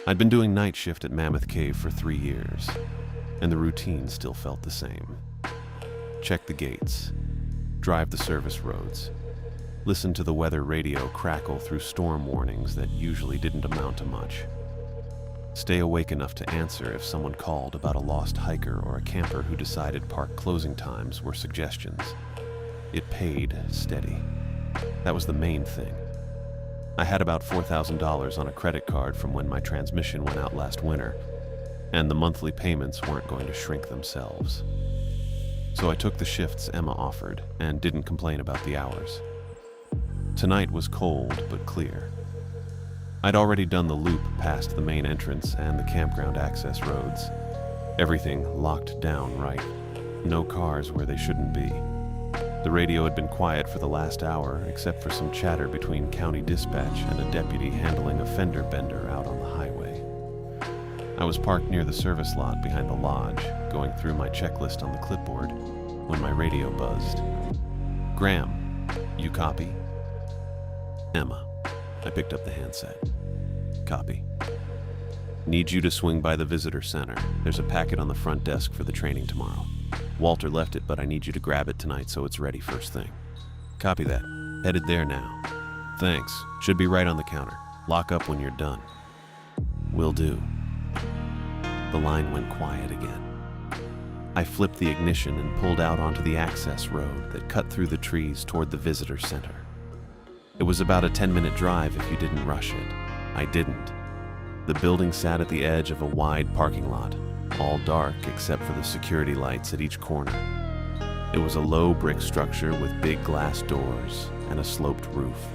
I'd been doing night shift at Mammoth Cave for 3 years, and the routine still felt the same. Check the gates, drive the service roads, listen to the weather radio crackle through storm warnings that usually didn't amount to much. Stay awake enough to answer if someone called about a lost hiker or a camper who decided park closing times were suggestions. It paid steady. That was the main thing. I had about $4,000 on a credit card from when my transmission went out last winter, and the monthly payments weren't going to shrink themselves. So I took the shifts Emma offered and didn't complain about the hours. Tonight was cold but clear. I'd already done the loop past the main entrance and the campground access roads. Everything locked down right. No cars where they shouldn't be. The radio had been quiet for the last hour, except for some chatter between county dispatch and a deputy handling a fender bender out on the highway. I was parked near the service lot behind the lodge, going through my checklist on the clipboard, when my radio buzzed. "Graham, you copy?" "Emma." I picked up the handset. "Copy. Need you to swing by the visitor center. There's a packet on the front desk for the training tomorrow. Walter left it, but I need you to grab it tonight so it's ready first thing." "Copy that. Headed there now." "Thanks. Should be right on the counter. Lock up when you're done." "Will do." The line went quiet again. I flipped the ignition and pulled out onto the access road that cut through the trees toward the visitor center. It was about a 10-minute drive if you didn't rush it. I didn't. The building sat at the edge of a wide parking lot, all dark except for the security lights at each corner. It was a low brick structure with big glass doors and a sloped roof.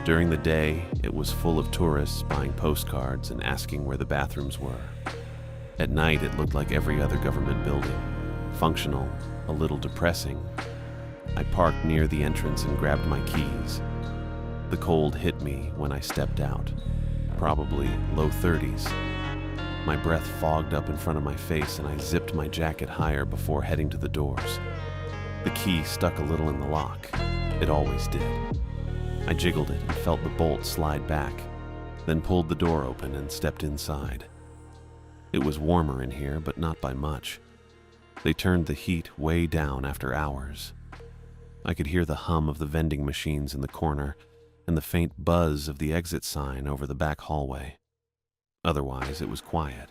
During the day, it was full of tourists buying postcards and asking where the bathrooms were. At night, it looked like every other government building. Functional, a little depressing. I parked near the entrance and grabbed my keys. The cold hit me when I stepped out. Probably low 30s. My breath fogged up in front of my face and I zipped my jacket higher before heading to the doors. The key stuck a little in the lock. It always did. I jiggled it and felt the bolt slide back, then pulled the door open and stepped inside. It was warmer in here, but not by much. They turned the heat way down after hours. I could hear the hum of the vending machines in the corner and the faint buzz of the exit sign over the back hallway. Otherwise, it was quiet.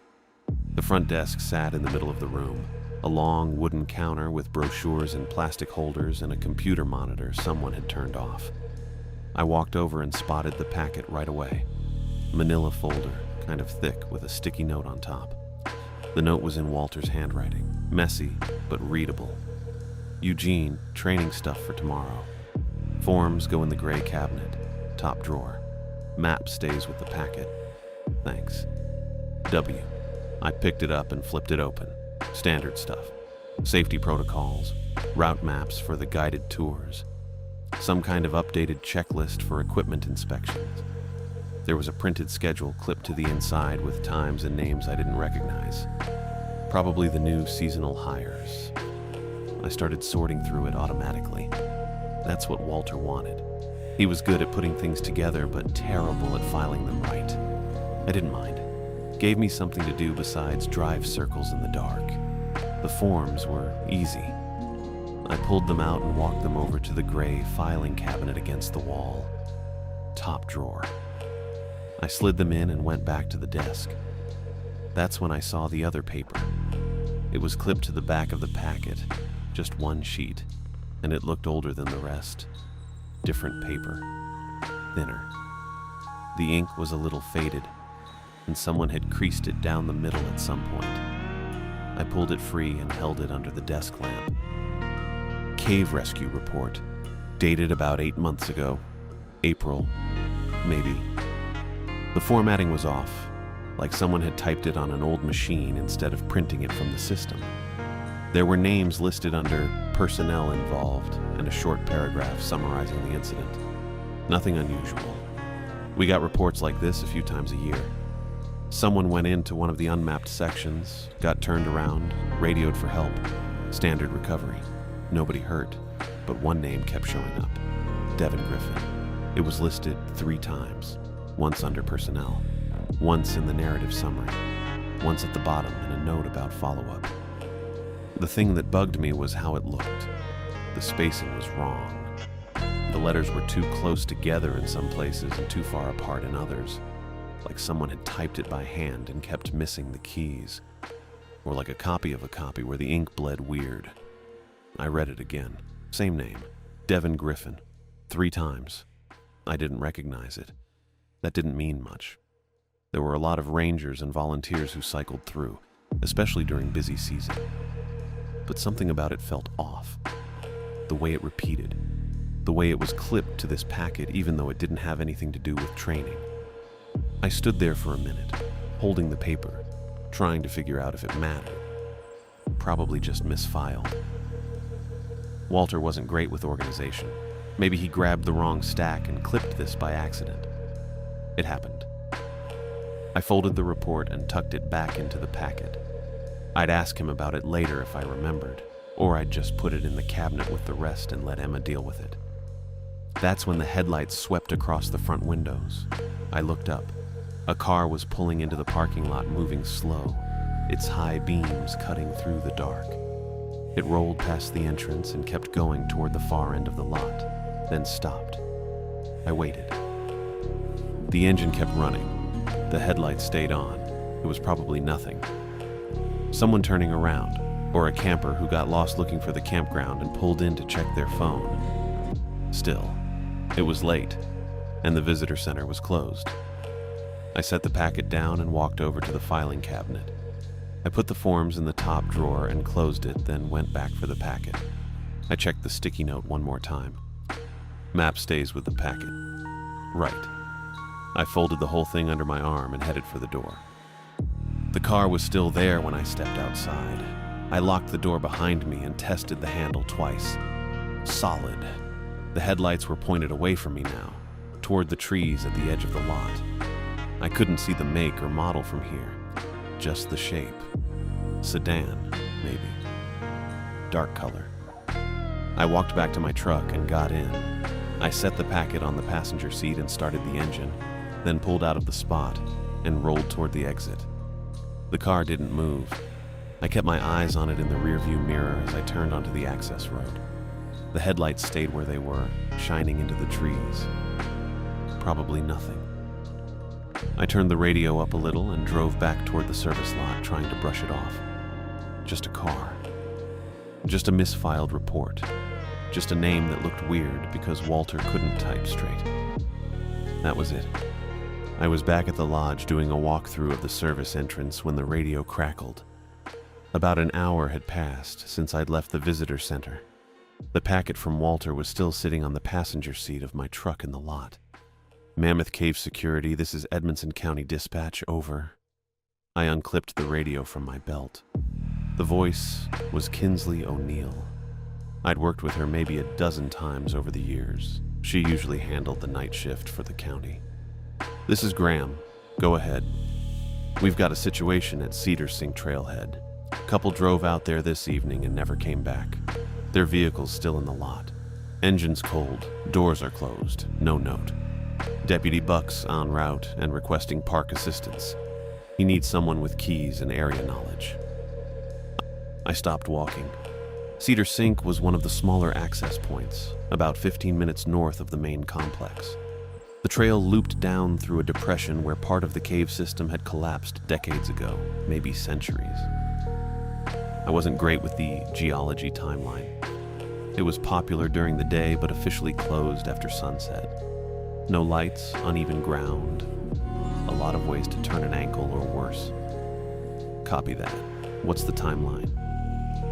The front desk sat in the middle of the room, a long wooden counter with brochures in plastic holders and a computer monitor someone had turned off. I walked over and spotted the packet right away. Manila folder, kind of thick with a sticky note on top. The note was in Walter's handwriting, messy but readable. "Eugene, training stuff for tomorrow. Forms go in the gray cabinet, top drawer. Map stays with the packet. Thanks. W." I picked it up and flipped it open. Standard stuff. Safety protocols, route maps for the guided tours, some kind of updated checklist for equipment inspections. There was a printed schedule clipped to the inside with times and names I didn't recognize. Probably the new seasonal hires. I started sorting through it automatically. That's what Walter wanted. He was good at putting things together, but terrible at filing them right. I didn't mind. Gave me something to do besides drive circles in the dark. The forms were easy. I pulled them out and walked them over to the gray filing cabinet against the wall. Top drawer. I slid them in and went back to the desk. That's when I saw the other paper. It was clipped to the back of the packet, just one sheet, and it looked older than the rest. Different paper, thinner. The ink was a little faded, and someone had creased it down the middle at some point. I pulled it free and held it under the desk lamp. Cave rescue report, dated about 8 months ago. April, maybe. The formatting was off, like someone had typed it on an old machine instead of printing it from the system. There were names listed under personnel involved and a short paragraph summarizing the incident. Nothing unusual. We got reports like this a few times a year. Someone went into one of the unmapped sections, got turned around, radioed for help. Standard recovery. Nobody hurt, but one name kept showing up. Devon Griffin. It was listed 3 times, once under personnel. once in the narrative summary, once at the bottom in a note about follow-up. The thing that bugged me was how it looked. The spacing was wrong. The letters were too close together in some places and too far apart in others, like someone had typed it by hand and kept missing the keys, or like a copy of a copy where the ink bled weird. I read it again. Same name, Devon Griffin, 3 times. I didn't recognize it. That didn't mean much. There were a lot of rangers and volunteers who cycled through, especially during busy season. But something about it felt off. The way it repeated. The way it was clipped to this packet even though it didn't have anything to do with training. I stood there for a minute, holding the paper, trying to figure out if it mattered. Probably just misfiled. Walter wasn't great with organization. Maybe he grabbed the wrong stack and clipped this by accident. It happened. I folded the report and tucked it back into the packet. I'd ask him about it later if I remembered, or I'd just put it in the cabinet with the rest and let Emma deal with it. That's when the headlights swept across the front windows. I looked up. A car was pulling into the parking lot, moving slow, its high beams cutting through the dark. It rolled past the entrance and kept going toward the far end of the lot, then stopped. I waited. The engine kept running. The headlights stayed on. It was probably nothing. Someone turning around, or a camper who got lost looking for the campground and pulled in to check their phone. Still, it was late, and the visitor center was closed. I set the packet down and walked over to the filing cabinet. I put the forms in the top drawer and closed it, then went back for the packet. I checked the sticky note one more time. Map stays with the packet. Right. I folded the whole thing under my arm and headed for the door. The car was still there when I stepped outside. I locked the door behind me and tested the handle twice. Solid. The headlights were pointed away from me now, toward the trees at the edge of the lot. I couldn't see the make or model from here, just the shape. Sedan, maybe. Dark color. I walked back to my truck and got in. I set the packet on the passenger seat and started the engine, then pulled out of the spot and rolled toward the exit. The car didn't move. I kept my eyes on it in the rearview mirror as I turned onto the access road. The headlights stayed where they were, shining into the trees. Probably nothing. I turned the radio up a little and drove back toward the service lot, trying to brush it off. Just a car. Just a misfiled report. Just a name that looked weird because Walter couldn't type straight. That was it. I was back at the lodge doing a walkthrough of the service entrance when the radio crackled. About an hour had passed since I'd left the visitor center. The packet from Walter was still sitting on the passenger seat of my truck in the lot. Mammoth Cave Security, this is Edmonson County Dispatch, over. I unclipped the radio from my belt. The voice was Kinsley O'Neill. I'd worked with her maybe a dozen times over the years. She usually handled the night shift for the county. This is Graham. Go ahead. We've got a situation at Cedar Sink trailhead. Couple drove out there this evening and never came back. Their vehicle's still in the lot. Engine's cold. Doors are closed. No note. Deputy Buck's en route and requesting park assistance. He needs someone with keys and area knowledge. I stopped walking. Cedar Sink was one of the smaller access points, about 15 minutes north of the main complex. The trail looped down through a depression where part of the cave system had collapsed decades ago, maybe centuries. I wasn't great with the geology timeline. It was popular during the day, but officially closed after sunset. No lights, uneven ground, a lot of ways to turn an ankle or worse. Copy that. What's the timeline?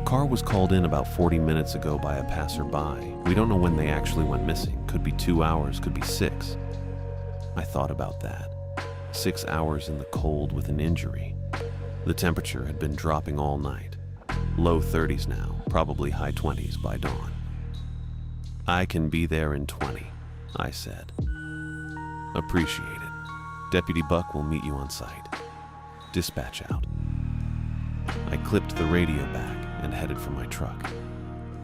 Car was called in about 40 minutes ago by a passerby. We don't know when they actually went missing. Could be 2 hours, could be 6. I thought about that. 6 hours in the cold with an injury. The temperature had been dropping all night. Low 30s now, probably high 20s by dawn. I can be there in 20, I said. Appreciate it. Deputy Buck will meet you on site. Dispatch out. I clipped the radio back and headed for my truck.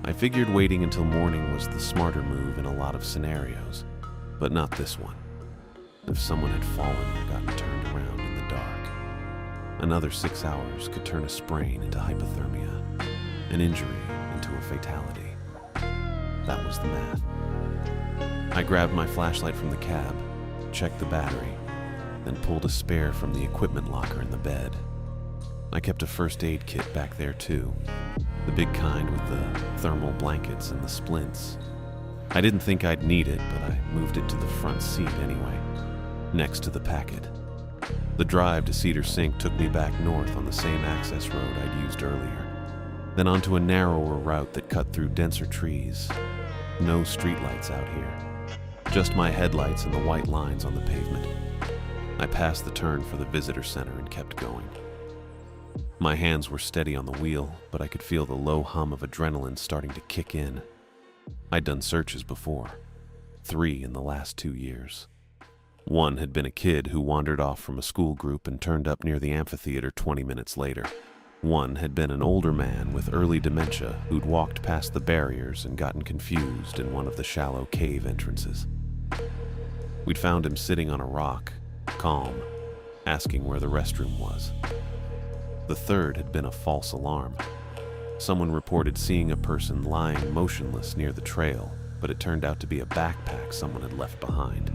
I figured waiting until morning was the smarter move in a lot of scenarios, but not this one. If someone had fallen or gotten turned around in Another 6 hours could turn a sprain into hypothermia, an injury into a fatality. That was the math. I grabbed my flashlight from the cab, checked the battery, then pulled a spare from the equipment locker in the bed. I kept a first aid kit back there too, the big kind with the thermal blankets and the splints. I didn't think I'd need it, but I moved it to the front seat anyway, next to the packet. The drive to Cedar Sink took me back north on the same access road I'd used earlier, then onto a narrower route that cut through denser trees. No streetlights out here, just my headlights and the white lines on the pavement. I passed the turn for the visitor center and kept going. My hands were steady on the wheel, but I could feel the low hum of adrenaline starting to kick in. I'd done searches before, 3 in the last 2 years. One had been a kid who wandered off from a school group and turned up near the amphitheater 20 minutes later. One had been an older man with early dementia who'd walked past the barriers and gotten confused in one of the shallow cave entrances. We'd found him sitting on a rock, calm, asking where the restroom was. The third had been a false alarm. Someone reported seeing a person lying motionless near the trail, but it turned out to be a backpack someone had left behind.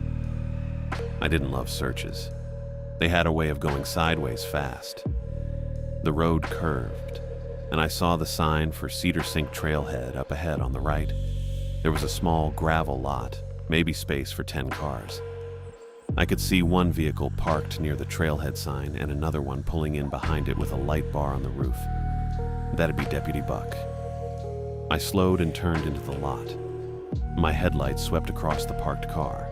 I didn't love searches. They had a way of going sideways fast. The road curved, and I saw the sign for Cedar Sink Trailhead up ahead on the right. There was a small gravel lot, maybe space for 10 cars. I could see one vehicle parked near the trailhead sign and another one pulling in behind it with a light bar on the roof. That'd be Deputy Buck. I slowed and turned into the lot. My headlights swept across the parked car.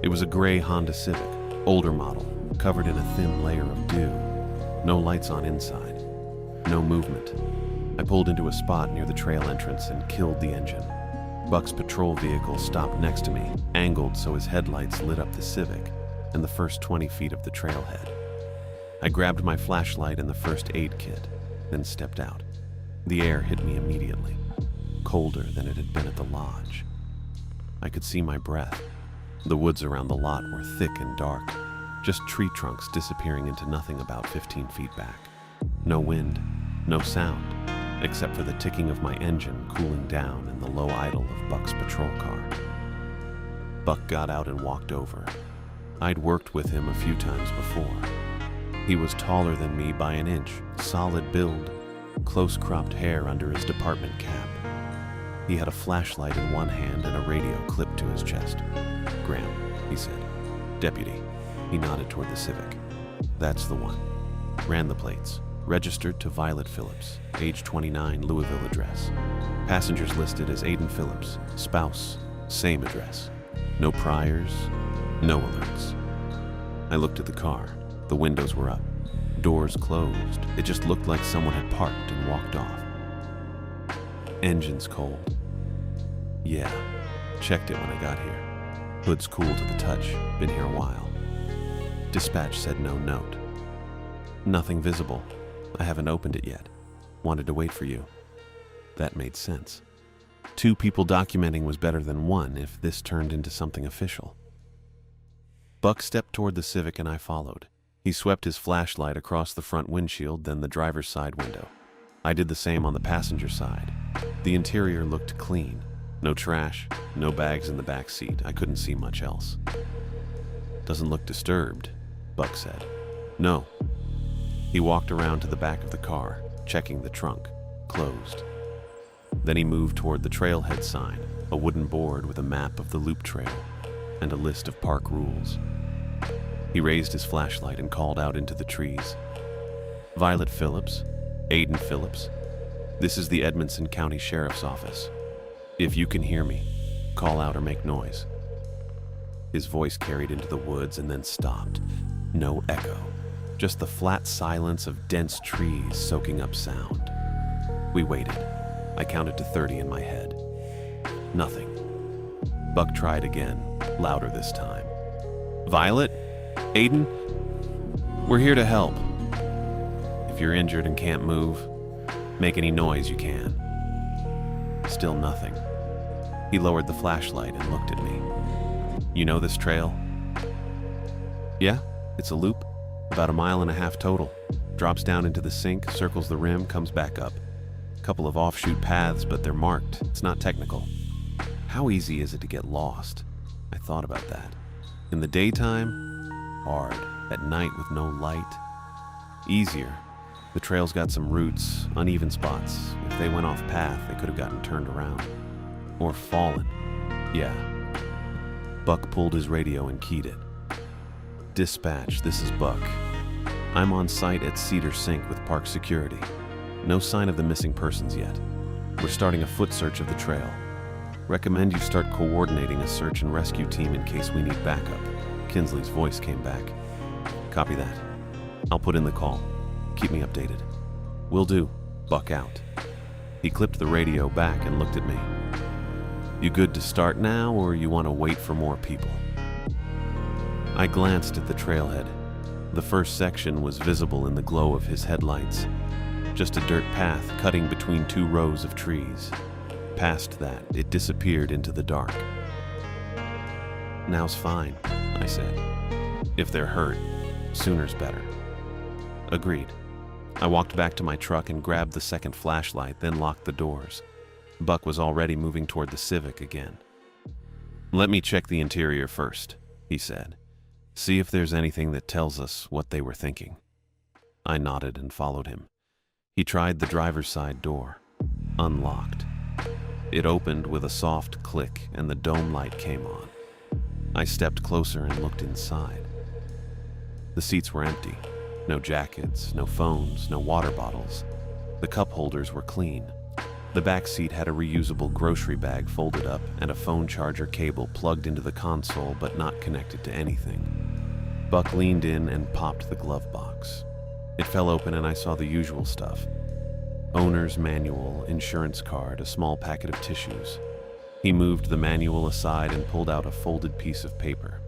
It was a gray Honda Civic, older model, covered in a thin layer of dew. No lights on inside. No movement. I pulled into a spot near the trail entrance and killed the engine. Buck's patrol vehicle stopped next to me, angled so his headlights lit up the Civic and the first 20 feet of the trailhead. I grabbed my flashlight and the first aid kit, then stepped out. The air hit me immediately, colder than it had been at the lodge. I could see my breath. The woods around the lot were thick and dark, just tree trunks disappearing into nothing about 15 feet back. No wind, no sound, except for the ticking of my engine cooling down and the low idle of Buck's patrol car. Buck got out and walked over. I'd worked with him a few times before. He was taller than me by an inch, solid build, close-cropped hair under his department cap. He had a flashlight in one hand and a radio clipped to his chest. "Graham," he said. "Deputy." He nodded toward the Civic. "That's the one." Ran the plates. Registered to Violet Phillips, age 29, Louisville address. Passengers listed as Aiden Phillips, spouse, same address. No priors, no alerts. I looked at the car. The windows were up. Doors closed. It just looked like someone had parked and walked off. Engine's cold. Yeah, checked it when I got here. Hood's cool to the touch, been here a while. Dispatch said no note. Nothing visible. I haven't opened it yet. Wanted to wait for you. That made sense. 2 people documenting was better than 1 if this turned into something official. Buck stepped toward the Civic and I followed. He swept his flashlight across the front windshield, then the driver's side window. I did the same on the passenger side. The interior looked clean. No trash, no bags in the back seat. I couldn't see much else. "Doesn't look disturbed," Buck said. "No." He walked around to the back of the car, checking the trunk, closed. Then he moved toward the trailhead sign, a wooden board with a map of the loop trail and a list of park rules. He raised his flashlight and called out into the trees. "Violet Phillips, Aiden Phillips, this is the Edmonson County Sheriff's Office. If you can hear me, call out or make noise." His voice carried into the woods and then stopped. No echo, just the flat silence of dense trees soaking up sound. We waited. I counted to 30 in my head. Nothing. Buck tried again, louder this time. "Violet? Aiden? We're here to help. If you're injured and can't move, make any noise you can." Still nothing. He lowered the flashlight and looked at me. "You know this trail?" "Yeah, it's a loop. About 1.5 miles total. drops down into the sink, circles the rim, comes back up. Couple of offshoot paths, but they're marked. It's not technical. How easy is it to get lost? I thought about that. In the daytime, hard. At night with no light, easier. The trail's got some roots, uneven spots. If they went off path, they could have gotten turned around. Or fallen. Yeah. Buck pulled his radio and keyed it. Dispatch, this is Buck. I'm on site at Cedar Sink with park security. No sign of the missing persons yet. We're starting a foot search of the trail. Recommend you start coordinating a search and rescue team in case we need backup. Kinsley's voice came back. Copy that. I'll put in the call. Keep me updated. Will do. Buck out. He clipped the radio back and looked at me. You good to start now, or you want to wait for more people? I glanced at the trailhead. The first section was visible in the glow of his headlights. Just a dirt path cutting between two rows of trees. Past that, it disappeared into the dark. Now's fine, I said. If they're hurt, sooner's better. Agreed. I walked back to my truck and grabbed the second flashlight, then locked the doors. Buck was already moving toward the Civic again. Let me check the interior first, he said. See if there's anything that tells us what they were thinking. I nodded and followed him. He tried the driver's side door. Unlocked. It opened with a soft click and the dome light came on. I stepped closer and looked inside. The seats were empty. No jackets, no phones, no water bottles. The cup holders were clean. The back seat had a reusable grocery bag folded up and a phone charger cable plugged into the console but not connected to anything. Buck leaned in and popped the glove box. It fell open and I saw the usual stuff. Owner's manual, insurance card, a small packet of tissues. He moved the manual aside and pulled out a folded piece of paper.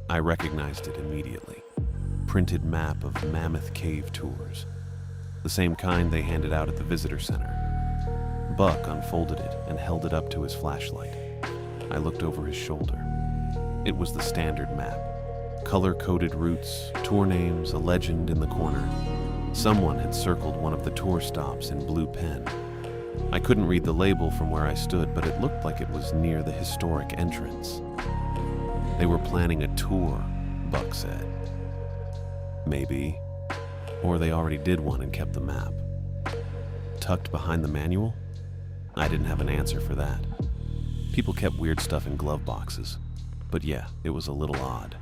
I recognized it immediately. Printed map of Mammoth Cave tours. The same kind they handed out at the visitor center. Buck unfolded it and held it up to his flashlight. I looked over his shoulder. It was the standard map. Color-coded routes, tour names, a legend in the corner. Someone had circled one of the tour stops in blue pen. I couldn't read the label from where I stood, but it looked like it was near the historic entrance. They were planning a tour, Buck said. Maybe. Or they already did one and kept the map. Tucked behind the manual? I didn't have an answer for that. People kept weird stuff in glove boxes. But yeah, it was a little odd.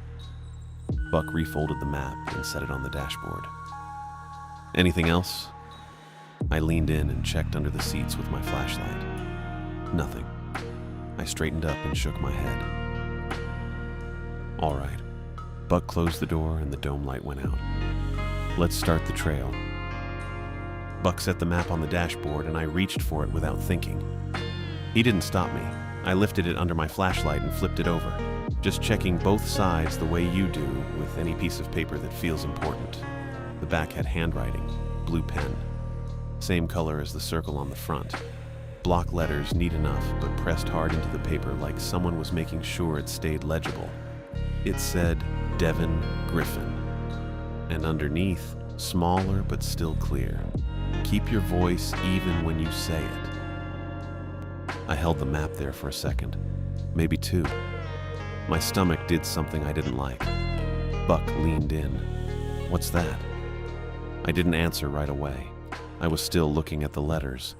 Buck refolded the map and set it on the dashboard. Anything else? I leaned in and checked under the seats with my flashlight. Nothing. I straightened up and shook my head. All right. Buck closed the door and the dome light went out. Let's start the trail. Buck set the map on the dashboard and I reached for it without thinking. He didn't stop me. I lifted it under my flashlight and flipped it over, just checking both sides the way you do with any piece of paper that feels important. The back had handwriting, blue pen. Same color as the circle on the front. Block letters neat enough, but pressed hard into the paper like someone was making sure it stayed legible. It said, Devon Griffin. And underneath, smaller but still clear. Keep your voice even when you say it. I held the map there for a second, maybe two. My stomach did something I didn't like. Buck leaned in. What's that? I didn't answer right away. I was still looking at the letters.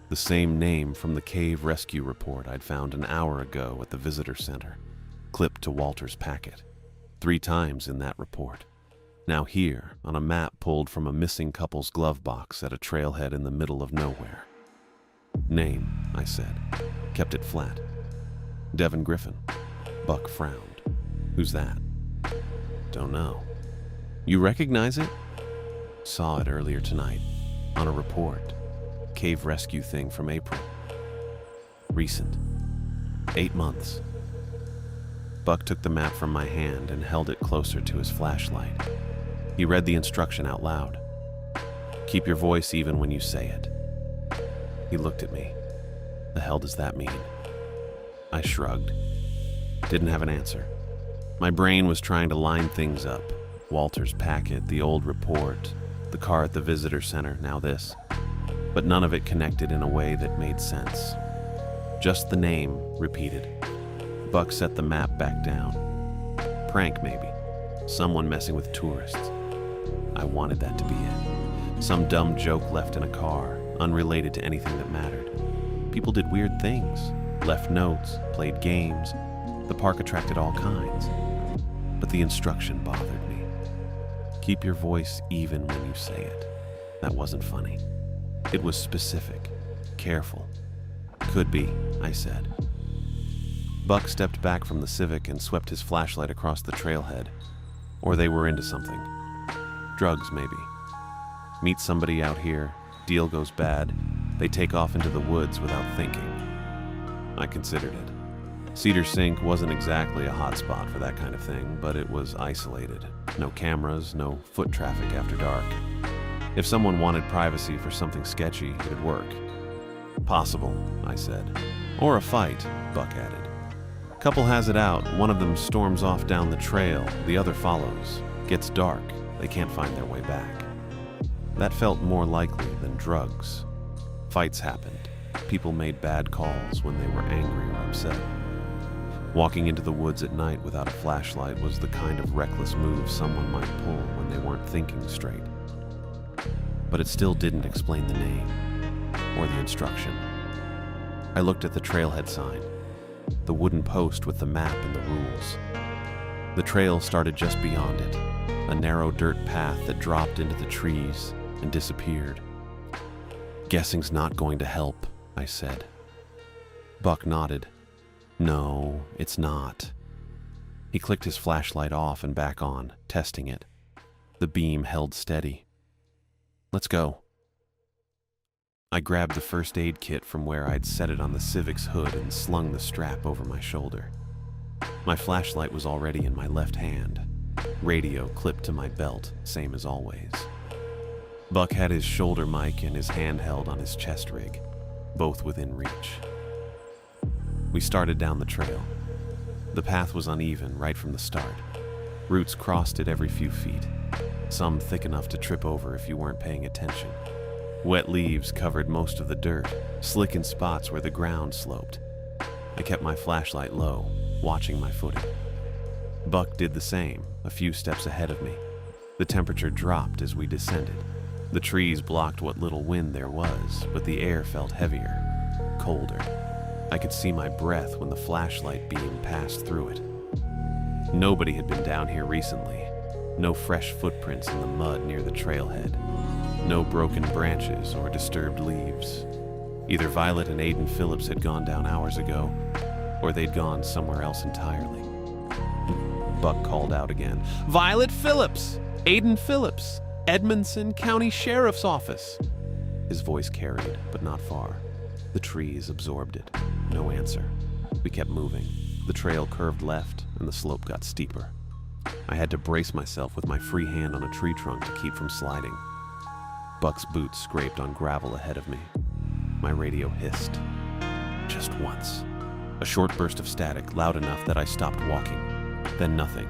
The same name from the cave rescue report I'd found an hour ago at the visitor center, clipped to Walter's packet. 3 times in that report. Now here, on a map pulled from a missing couple's glove box at a trailhead in the middle of nowhere. Name, I said. Kept it flat. Devon Griffin. Buck frowned. Who's that? Don't know. You recognize it? Saw it earlier tonight. On a report. Cave rescue thing from April. Recent. 8 months. Buck took the map from my hand and held it closer to his flashlight. He read the instruction out loud. Keep your voice even when you say it. He looked at me. The hell does that mean? I shrugged. Didn't have an answer. My brain was trying to line things up. Walter's packet, the old report, the car at the visitor center, now this. But none of it connected in a way that made sense. Just the name repeated. Buck set the map back down. Prank, maybe. Someone messing with tourists. I wanted that to be it. Some dumb joke left in a car, unrelated to anything that mattered. People did weird things, left notes, played games. The park attracted all kinds. But the instruction bothered me. Keep your voice even when you say it. That wasn't funny. It was specific, careful. Could be, I said. Buck stepped back from the Civic and swept his flashlight across the trailhead. Or they were into something. Drugs, maybe. Meet somebody out here, deal goes bad, they take off into the woods without thinking. I considered it. Cedar Sink wasn't exactly a hot spot for that kind of thing, but it was isolated. No cameras, no foot traffic after dark. If someone wanted privacy for something sketchy, it'd work. Possible, I said. Or a fight, Buck added. Couple has it out, one of them storms off down the trail, the other follows. Gets dark, they can't find their way back. That felt more likely than drugs. Fights happened. People made bad calls when they were angry or upset. Walking into the woods at night without a flashlight was the kind of reckless move someone might pull when they weren't thinking straight. But it still didn't explain the name or the instruction. I looked at the trailhead sign, the wooden post with the map and the rules. The trail started just beyond it, a narrow dirt path that dropped into the trees and disappeared. Guessing's not going to help, I said. Buck nodded. No, it's not. He clicked his flashlight off and back on, testing it. The beam held steady. Let's go. I grabbed the first aid kit from where I'd set it on the Civic's hood and slung the strap over my shoulder. My flashlight was already in my left hand. Radio clipped to my belt, same as always. Buck had his shoulder mic and his handheld on his chest rig, both within reach. We started down the trail. The path was uneven right from the start. Roots crossed it every few feet, some thick enough to trip over if you weren't paying attention. Wet leaves covered most of the dirt, slick in spots where the ground sloped. I kept my flashlight low, watching my footing. Buck did the same, a few steps ahead of me. The temperature dropped as we descended. The trees blocked what little wind there was, but the air felt heavier, colder. I could see my breath when the flashlight beam passed through it. Nobody had been down here recently. No fresh footprints in the mud near the trailhead. No broken branches or disturbed leaves. Either Violet and Aiden Phillips had gone down hours ago, or they'd gone somewhere else entirely. Buck called out again. Violet Phillips! Aiden Phillips! Edmondson County Sheriff's Office! His voice carried, but not far. The trees absorbed it. No answer. We kept moving. The trail curved left, and the slope got steeper. I had to brace myself with my free hand on a tree trunk to keep from sliding. Buck's boots scraped on gravel ahead of me. My radio hissed. Just once. A short burst of static, loud enough that I stopped walking. Then nothing.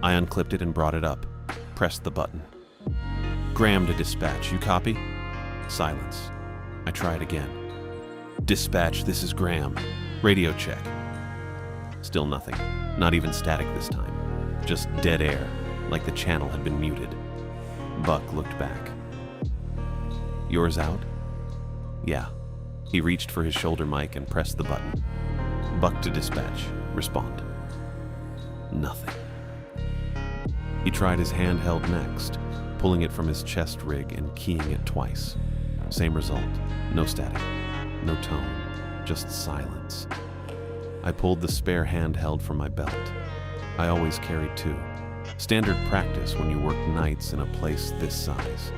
I unclipped it and brought it up. Pressed the button. Graham to dispatch. You copy? Silence. I tried again. Dispatch, this is Graham. Radio check. Still nothing. Not even static this time. Just dead air, like the channel had been muted. Buck looked back. Yours out? Yeah. He reached for his shoulder mic and pressed the button. Buck to dispatch. Respond. Nothing. He tried his handheld next, pulling it from his chest rig and keying it twice. Same result. No static. No tone. Just silence. I pulled the spare handheld from my belt. I always carried two. Standard practice when you work nights in a place this size.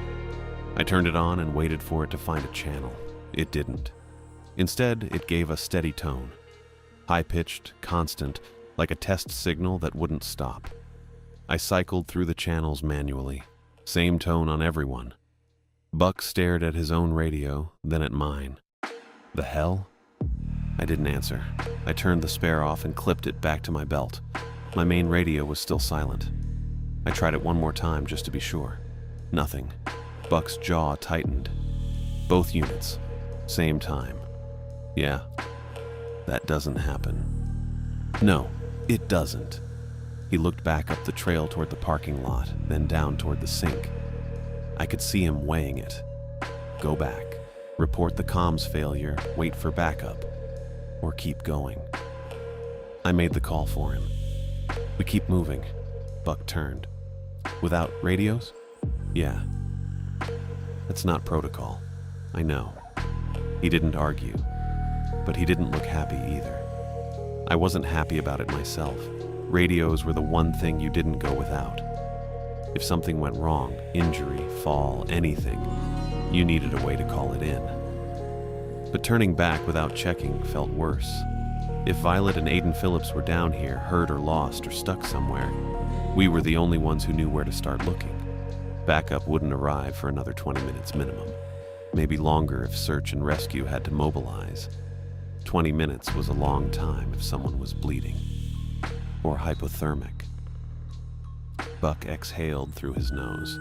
I turned it on and waited for it to find a channel. It didn't. Instead, it gave a steady tone. High-pitched, constant, like a test signal that wouldn't stop. I cycled through the channels manually. Same tone on everyone. Buck stared at his own radio, then at mine. The hell? I didn't answer. I turned the spare off and clipped it back to my belt. My main radio was still silent. I tried it one more time just to be sure. Nothing. Buck's jaw tightened. Both units, same time. Yeah, that doesn't happen. No, it doesn't. He looked back up the trail toward the parking lot, then down toward the sink. I could see him weighing it. Go back, report the comms failure, wait for backup, or keep going. I made the call for him. We keep moving. Buck turned. Without radios? Yeah. That's not protocol. I know. He didn't argue, but he didn't look happy either. I wasn't happy about it myself. Radios were the one thing you didn't go without. If something went wrong, injury, fall, anything, you needed a way to call it in. But turning back without checking felt worse. If Violet and Aiden Phillips were down here, hurt or lost or stuck somewhere, we were the only ones who knew where to start looking. Backup wouldn't arrive for another 20 minutes minimum. Maybe longer if search and rescue had to mobilize. 20 minutes was a long time if someone was bleeding. Or hypothermic. Buck exhaled through his nose.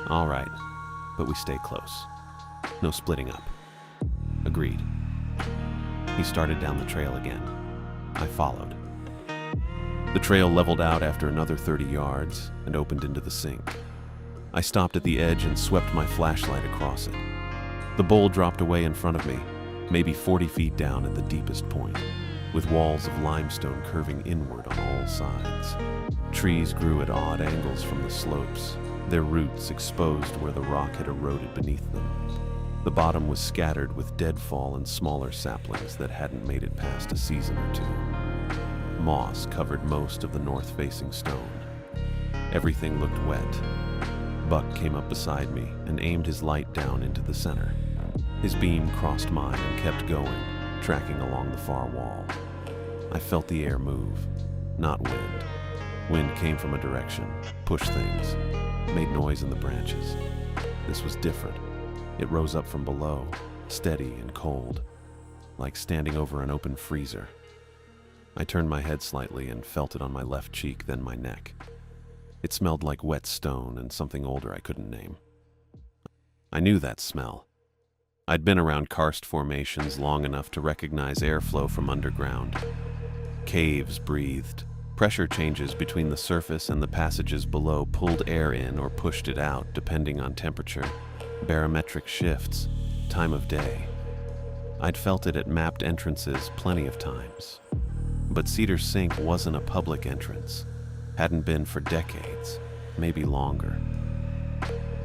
All right, but we stay close. No splitting up. Agreed. He started down the trail again. I followed. The trail leveled out after another 30 yards and opened into the sink. I stopped at the edge and swept my flashlight across it. The bowl dropped away in front of me, maybe 40 feet down at the deepest point, with walls of limestone curving inward on all sides. Trees grew at odd angles from the slopes, their roots exposed where the rock had eroded beneath them. The bottom was scattered with deadfall and smaller saplings that hadn't made it past a season or two. Moss covered most of the north-facing stone. Everything looked wet. Buck came up beside me and aimed his light down into the center. His beam crossed mine and kept going, tracking along the far wall. I felt the air move, not wind. Wind came from a direction, pushed things, made noise in the branches. This was different. It rose up from below, steady and cold, like standing over an open freezer. I turned my head slightly and felt it on my left cheek, then my neck. It smelled like wet stone and something older I couldn't name. I knew that smell. I'd been around karst formations long enough to recognize airflow from underground. Caves breathed. Pressure changes between the surface and the passages below pulled air in or pushed it out, depending on temperature, barometric shifts, time of day. I'd felt it at mapped entrances plenty of times. But Cedar Sink wasn't a public entrance. Hadn't been for decades, maybe longer.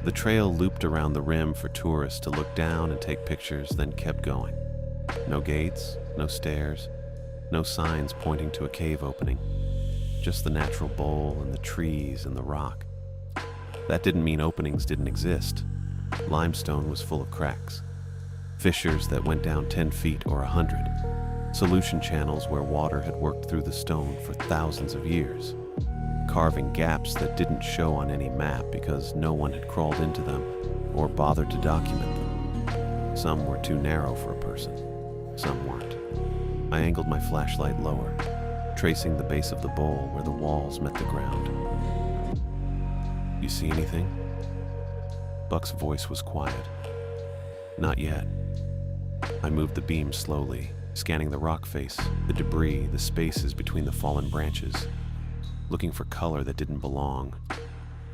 The trail looped around the rim for tourists to look down and take pictures, then kept going. No gates, no stairs, no signs pointing to a cave opening. Just the natural bowl and the trees and the rock. That didn't mean openings didn't exist. Limestone was full of cracks. Fissures that went down 10 feet or 100. Solution channels where water had worked through the stone for thousands of years. Carving gaps that didn't show on any map because no one had crawled into them or bothered to document them. Some were too narrow for a person. Some weren't. I angled my flashlight lower, tracing the base of the bowl where the walls met the ground. You see anything? Buck's voice was quiet. Not yet. I moved the beam slowly, scanning the rock face, the debris, the spaces between the fallen branches, looking for color that didn't belong.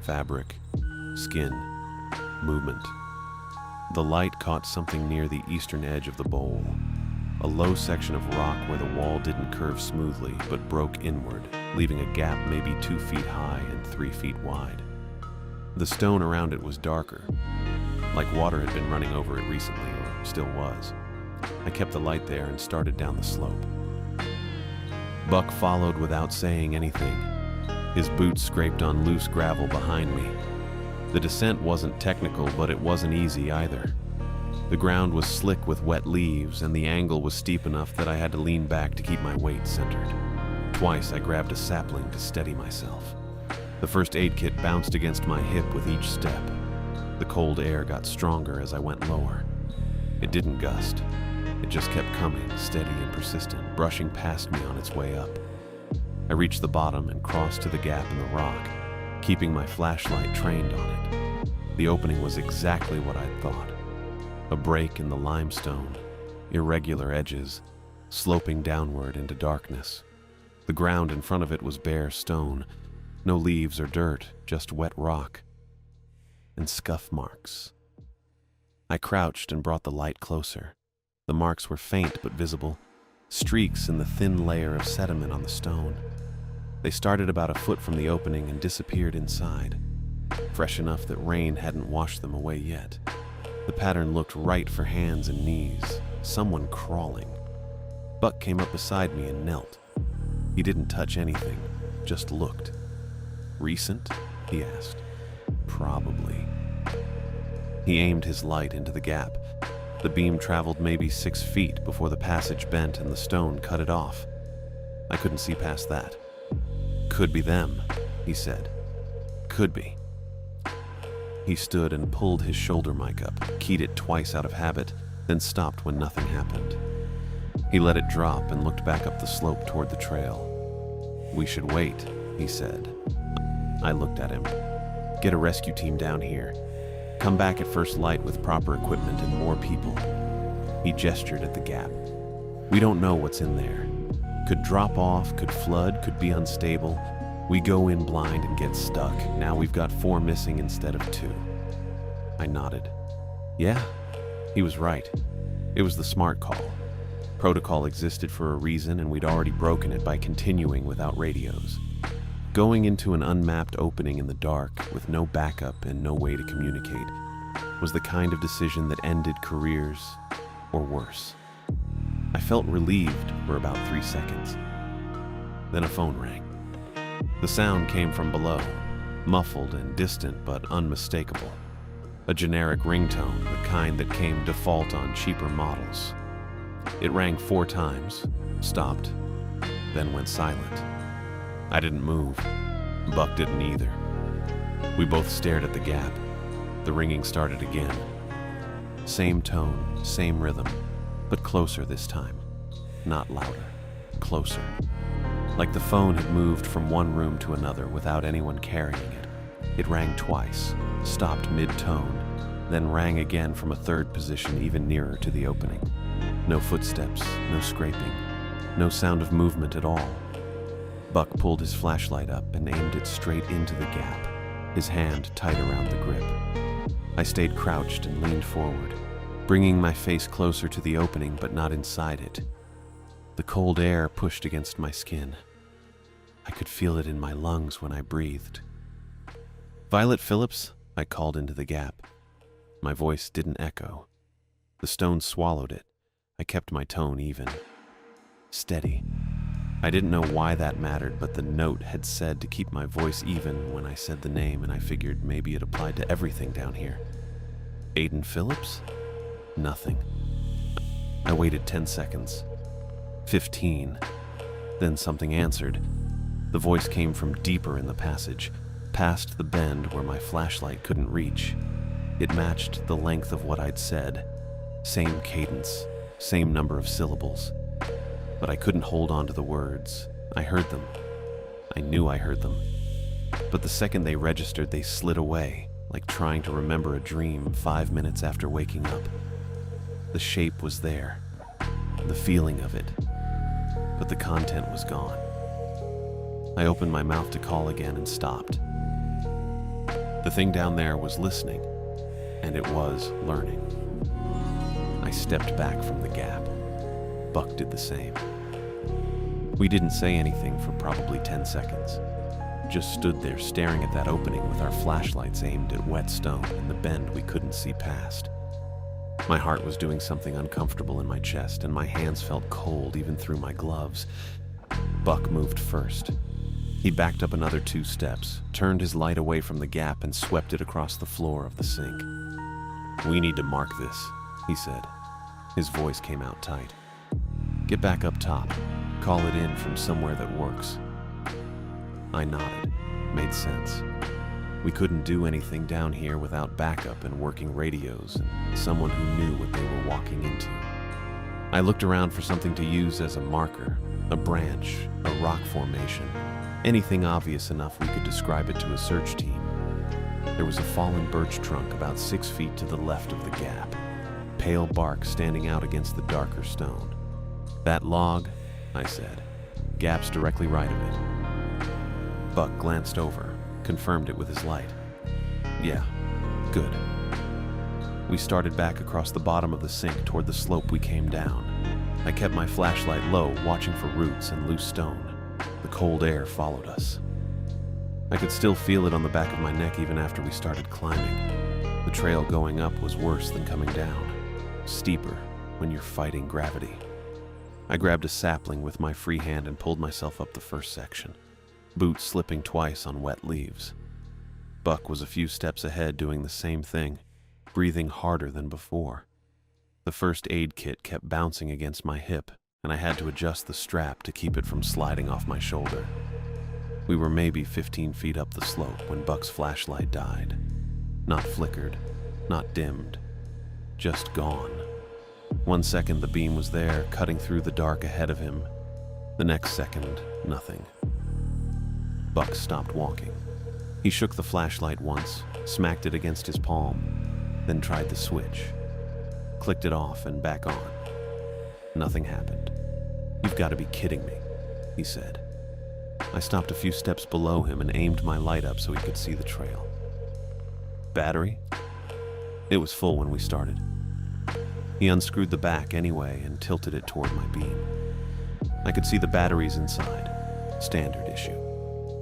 Fabric, skin, movement. The light caught something near the eastern edge of the bowl. A low section of rock where the wall didn't curve smoothly, but broke inward, leaving a gap maybe 2 feet high and 3 feet wide. The stone around it was darker, like water had been running over it recently, or still was. I kept the light there and started down the slope. Buck followed without saying anything. His boots scraped on loose gravel behind me. The descent wasn't technical, but it wasn't easy either. The ground was slick with wet leaves, and the angle was steep enough that I had to lean back to keep my weight centered. Twice I grabbed a sapling to steady myself. The first aid kit bounced against my hip with each step. The cold air got stronger as I went lower. It didn't gust. It just kept coming, steady and persistent, brushing past me on its way up. I reached the bottom and crossed to the gap in the rock, keeping my flashlight trained on it. The opening was exactly what I'd thought. A break in the limestone, irregular edges, sloping downward into darkness. The ground in front of it was bare stone, no leaves or dirt, just wet rock and scuff marks. I crouched and brought the light closer. The marks were faint but visible, streaks in the thin layer of sediment on the stone. They started about a foot from the opening and disappeared inside, fresh enough that rain hadn't washed them away yet. The pattern looked right for hands and knees, someone crawling. Buck came up beside me and knelt. He didn't touch anything, just looked. "Recent?" he asked. "Probably." He aimed his light into the gap. The beam traveled maybe 6 feet before the passage bent and the stone cut it off. I couldn't see past that. "Could be them," he said. "Could be." He stood and pulled his shoulder mic up, keyed it twice out of habit, then stopped when nothing happened. He let it drop and looked back up the slope toward the trail. "We should wait," he said. I looked at him. "Get a rescue team down here. Come back at first light with proper equipment and more people." He gestured at the gap. "We don't know what's in there. Could drop off, could flood, could be unstable. We go in blind and get stuck. Now we've got 4 missing instead of 2. I nodded. Yeah, he was right. It was the smart call. Protocol existed for a reason, and we'd already broken it by continuing without radios. Going into an unmapped opening in the dark with no backup and no way to communicate was the kind of decision that ended careers, or worse. I felt relieved for about 3 seconds. Then a phone rang. The sound came from below, muffled and distant but unmistakable. A generic ringtone, the kind that came default on cheaper models. It rang 4 times, stopped, then went silent. I didn't move. Buck didn't either. We both stared at the gap. The ringing started again. Same tone, same rhythm, but closer this time. Not louder, closer. Like the phone had moved from one room to another without anyone carrying it. It rang twice, stopped mid-tone, then rang again from a third position even nearer to the opening. No footsteps, no scraping, no sound of movement at all. Buck pulled his flashlight up and aimed it straight into the gap, his hand tight around the grip. I stayed crouched and leaned forward, bringing my face closer to the opening but not inside it. The cold air pushed against my skin. I could feel it in my lungs when I breathed. "Violet Phillips," I called into the gap. My voice didn't echo. The stone swallowed it. I kept my tone even. Steady. I didn't know why that mattered, but the note had said to keep my voice even when I said the name, and I figured maybe it applied to everything down here. "Aiden Phillips?" Nothing. I waited 10 seconds. 15. Then something answered. The voice came from deeper in the passage, past the bend where my flashlight couldn't reach. It matched the length of what I'd said. Same cadence, same number of syllables. But I couldn't hold on to the words. I heard them. I knew I heard them. But the second they registered, they slid away, like trying to remember a dream 5 minutes after waking up. The shape was there, the feeling of it, but the content was gone. I opened my mouth to call again and stopped. The thing down there was listening, and it was learning. I stepped back from the gap. Buck did the same. We didn't say anything for probably 10 seconds. Just stood there staring at that opening with our flashlights aimed at wet stone and the bend we couldn't see past. My heart was doing something uncomfortable in my chest, and my hands felt cold even through my gloves. Buck moved first. He backed up another 2 steps, turned his light away from the gap, and swept it across the floor of the sink. "We need to mark this," he said. His voice came out tight. "Get back up top. Call it in from somewhere that works." I nodded. Made sense. We couldn't do anything down here without backup and working radios and someone who knew what they were walking into. I looked around for something to use as a marker, a branch, a rock formation, anything obvious enough we could describe it to a search team. There was a fallen birch trunk about 6 feet to the left of the gap, pale bark standing out against the darker stone. "That log," I said. "Gap's directly right of it." Buck glanced over, confirmed it with his light. "Yeah, good." We started back across the bottom of the sink toward the slope we came down. I kept my flashlight low, watching for roots and loose stone. The cold air followed us. I could still feel it on the back of my neck even after we started climbing. The trail going up was worse than coming down, steeper when you're fighting gravity. I grabbed a sapling with my free hand and pulled myself up the first section, boots slipping twice on wet leaves. Buck was a few steps ahead doing the same thing, breathing harder than before. The first aid kit kept bouncing against my hip, and I had to adjust the strap to keep it from sliding off my shoulder. We were maybe 15 feet up the slope when Buck's flashlight died. Not flickered, not dimmed, just gone. 1 second the beam was there, cutting through the dark ahead of him. The next second, nothing. Buck stopped walking. He shook the flashlight once, smacked it against his palm, then tried the switch. Clicked it off and back on. Nothing happened. "You've got to be kidding me," he said. I stopped a few steps below him and aimed my light up so he could see the trail. "Battery?" It was full when we started. He unscrewed the back anyway and tilted it toward my beam. I could see the batteries inside, standard issue,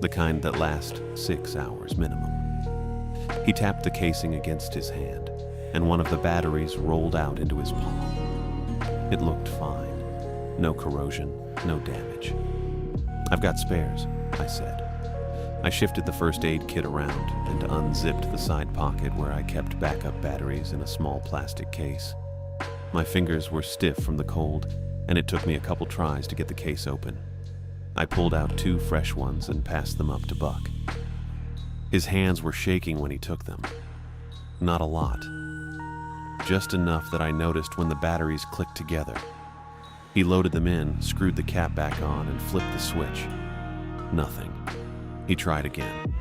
the kind that last 6 hours minimum. He tapped the casing against his hand, and one of the batteries rolled out into his palm. It looked fine. No corrosion, no damage. "I've got spares," I said. I shifted the first aid kit around and unzipped the side pocket where I kept backup batteries in a small plastic case. My fingers were stiff from the cold, and it took me a couple tries to get the case open. I pulled out 2 fresh ones and passed them up to Buck. His hands were shaking when he took them. Not a lot. Just enough that I noticed when the batteries clicked together. He loaded them in, screwed the cap back on, and flipped the switch. Nothing. He tried again.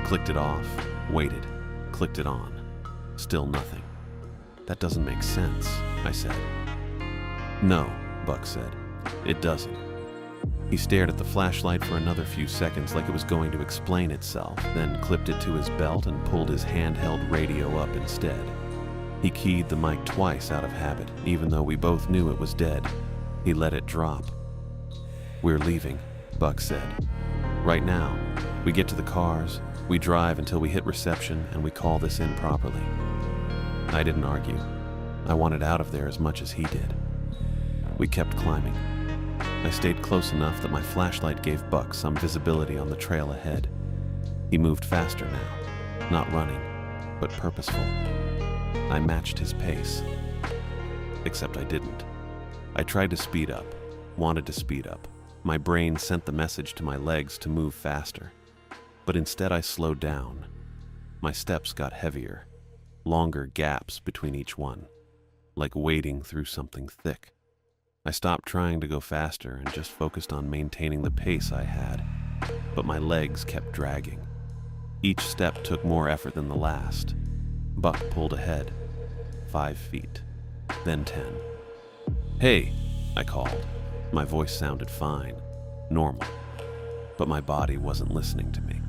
Clicked it off, waited, clicked it on. Still nothing. "That doesn't make sense," I said. "No," Buck said. "It doesn't." He stared at the flashlight for another few seconds like it was going to explain itself, then clipped it to his belt and pulled his handheld radio up instead. He keyed the mic twice out of habit, even though we both knew it was dead. He let it drop. "We're leaving," Buck said. "Right now. We get to the cars, we drive until we hit reception, and we call this in properly." I didn't argue. I wanted out of there as much as he did. We kept climbing. I stayed close enough that my flashlight gave Buck some visibility on the trail ahead. He moved faster now, not running, but purposeful. I matched his pace. Except I didn't. I tried to speed up, wanted to speed up. My brain sent the message to my legs to move faster. But instead I slowed down. My steps got heavier, longer gaps between each one, like wading through something thick. I stopped trying to go faster and just focused on maintaining the pace I had, but my legs kept dragging. Each step took more effort than the last. Buck pulled ahead, 5 feet, then 10. "Hey," I called. My voice sounded fine, normal, but my body wasn't listening to me.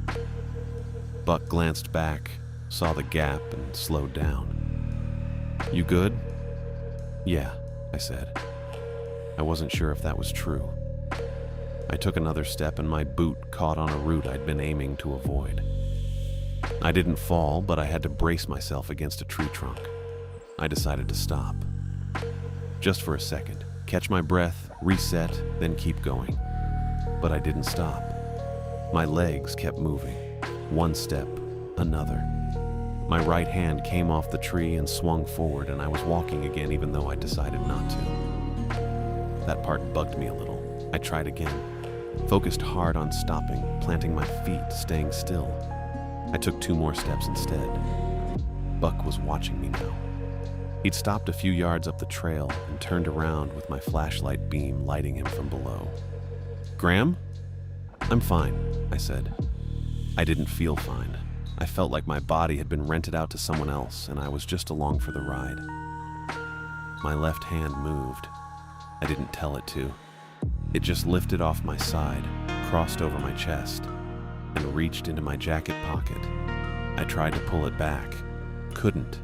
Buck glanced back, saw the gap, and slowed down. "You good?" "Yeah," I said. I wasn't sure if that was true. I took another step and my boot caught on a root I'd been aiming to avoid. I didn't fall, but I had to brace myself against a tree trunk. I decided to stop. Just for a second, catch my breath, reset, then keep going. But I didn't stop. My legs kept moving. One step, another. My right hand came off the tree and swung forward, and I was walking again even though I decided not to. That part bugged me a little. I tried again. Focused hard on stopping, planting my feet, staying still. I took 2 more steps instead. Buck was watching me now. He'd stopped a few yards up the trail and turned around with my flashlight beam lighting him from below. "Graham?" "I'm fine," I said. I didn't feel fine. I felt like my body had been rented out to someone else and I was just along for the ride. My left hand moved. I didn't tell it to. It just lifted off my side, crossed over my chest, and reached into my jacket pocket. I tried to pull it back. Couldn't.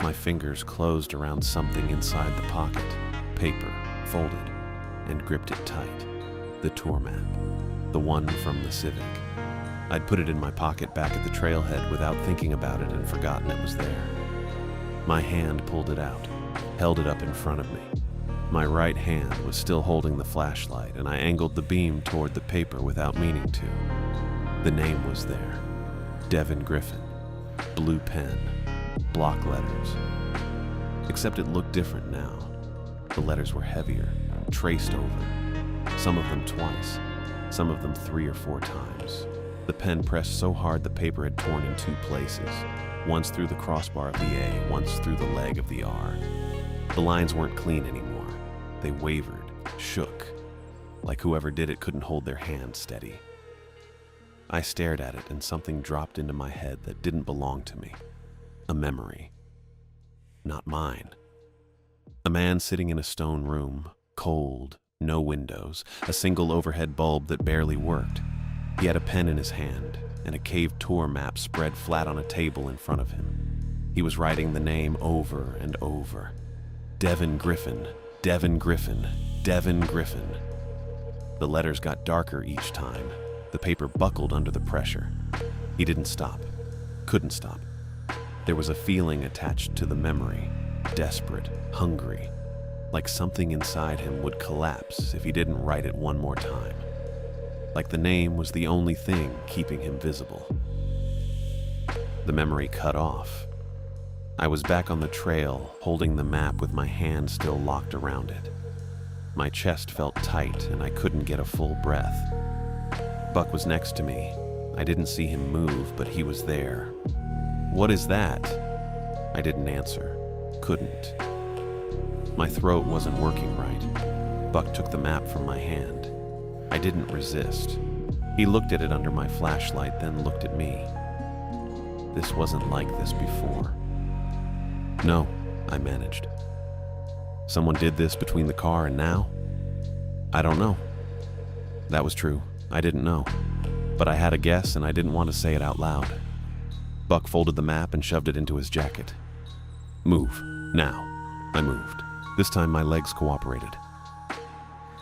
My fingers closed around something inside the pocket, paper, folded, and gripped it tight. The tour map. The one from the Civic. I'd put it in my pocket back at the trailhead without thinking about it and forgotten it was there. My hand pulled it out, held it up in front of me. My right hand was still holding the flashlight, and I angled the beam toward the paper without meaning to. The name was there. Devon Griffin. Blue pen. Block letters. Except it looked different now. The letters were heavier, traced over. Some of them twice, some of them 3 or 4 times. The pen pressed so hard the paper had torn in 2 places, once through the crossbar of the A, once through the leg of the R. The lines weren't clean anymore. They wavered, shook, like whoever did it couldn't hold their hand steady. I stared at it and something dropped into my head that didn't belong to me. A memory. Not mine. A man sitting in a stone room, cold, no windows, a single overhead bulb that barely worked. He had a pen in his hand and a cave tour map spread flat on a table in front of him. He was writing the name over and over. Devon Griffin, Devon Griffin, Devon Griffin. The letters got darker each time. The paper buckled under the pressure. He didn't stop. Couldn't stop. There was a feeling attached to the memory, desperate, hungry, like something inside him would collapse if he didn't write it one more time. Like the name was the only thing keeping him visible. The memory cut off. I was back on the trail, holding the map with my hand still locked around it. My chest felt tight and I couldn't get a full breath. Buck was next to me. I didn't see him move, but he was there. "What is that?" I didn't answer. Couldn't. My throat wasn't working right. Buck took the map from my hand. I didn't resist. He looked at it under my flashlight, then looked at me. This wasn't like this before. "No," I managed. "Someone did this between the car and now?" "I don't know." That was true. I didn't know. But I had a guess and I didn't want to say it out loud. Buck folded the map and shoved it into his jacket. "Move. Now." I moved. This time my legs cooperated.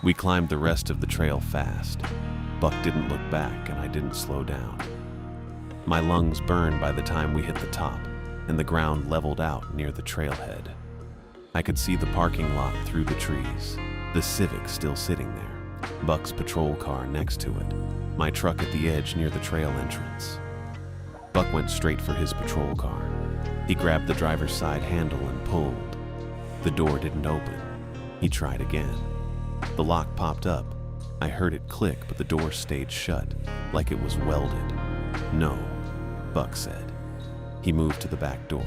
We climbed the rest of the trail fast. Buck didn't look back and I didn't slow down. My lungs burned by the time we hit the top, and the ground leveled out near the trailhead. I could see the parking lot through the trees, the Civic still sitting there, Buck's patrol car next to it, my truck at the edge near the trail entrance. Buck went straight for his patrol car. He grabbed the driver's side handle and pulled. The door didn't open. He tried again. The lock popped up. I heard it click, but the door stayed shut, like it was welded. "No," Buck said. He moved to the back door.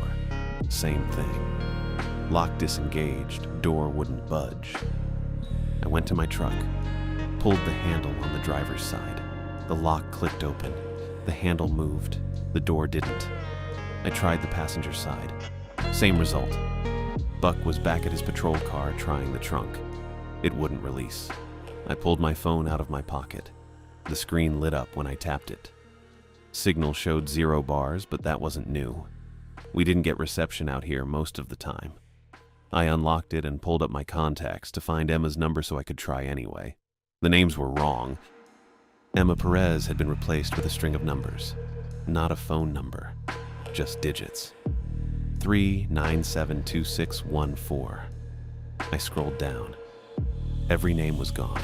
Same thing. Lock disengaged, door wouldn't budge. I went to my truck, pulled the handle on the driver's side. The lock clicked open. The handle moved. The door didn't. I tried the passenger side. Same result. Buck was back at his patrol car trying the trunk. It wouldn't release. I pulled my phone out of my pocket. The screen lit up when I tapped it. Signal showed 0 bars, but that wasn't new. We didn't get reception out here most of the time. I unlocked it and pulled up my contacts to find Emma's number so I could try anyway. The names were wrong. Emma Perez had been replaced with a string of numbers. Not a phone number, just digits. 3972614. I scrolled down. Every name was gone.